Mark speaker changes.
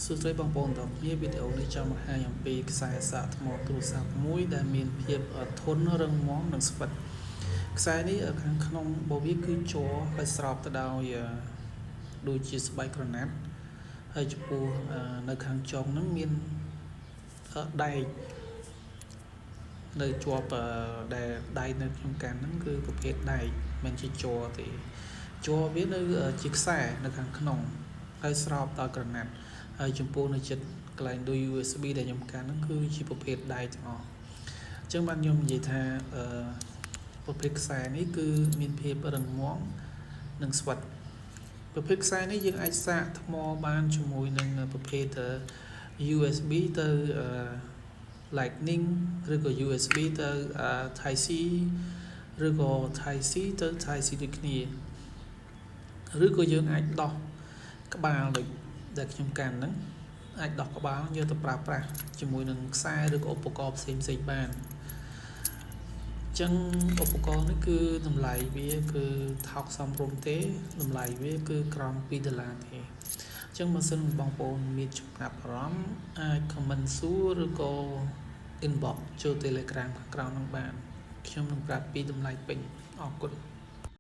Speaker 1: សួស្តីបងប្អូនទាំងគ្នាវីដេអូនេះចង់បង្ហាញអំពីខ្សែសាកថ្មទូរស័ព្ទមួយដែលមានភាពធន់រឹងមាំនិងស្វិតខ្សែនេះខាងក្នុងរបស់វាគឺជ័រហើយស្រោបទៅដោយដូចជាស្បែកក្រណាត់ហើយចំពោះនៅខាងចុងហ្នឹងមានដែកនៅជាប់ដែលដៃនៅក្នុងកាន់ហ្នឹងគឺប្រភេទដែកមិនជាជ័រទេជ័រវានៅជាខ្សែនៅខាងក្នុងហើយស្រោបដោយក្រណាត់ហើយចំពោះនៅចិត្តកន្លែងដូច USB ដែលខ្ញុំកាន់ហ្នឹងគឺជាប្រភេទដែកទាំងអស់អញ្ចឹងបានខ្ញុំនិយាយថាប្រភេទខ្សែនេះគឺមានភាពរឹងមាំនិងស្វិតប្រភេទខ្សែនេះយើងអាចសាកថ្មបានជាមួយនឹងប្រភេទ USB ទៅ Lightning ឬក៏ USB ទៅ Type C ឬក៏ Type C ទៅ Type C ដូចគ្នាឬក៏យើងអាចដោះក្បាលដូចដែលខ្ញុំកាន់ហ្នឹងអាចដោះក្បាលយកទៅប្រើប្រាស់ជាមួយនឹងខ្សែឬក៏ឧបករណ៍ផ្សេងៗបានអញ្ចឹងឧបករណ៍នេះគឺតម្លៃវាគឺថោកសមរម្យទេតម្លៃវាគឺក្រោម$2ទេអញ្ចឹងបើសិនបងប្អូនមានចំណាប់អារម្មណ៍អាច comment សួរឬក៏ inbox ចូល Telegram ខាងក្រោមនឹងបានខ្ញុំនឹងប្រាប់ពីតម្លៃពេញអរគុណ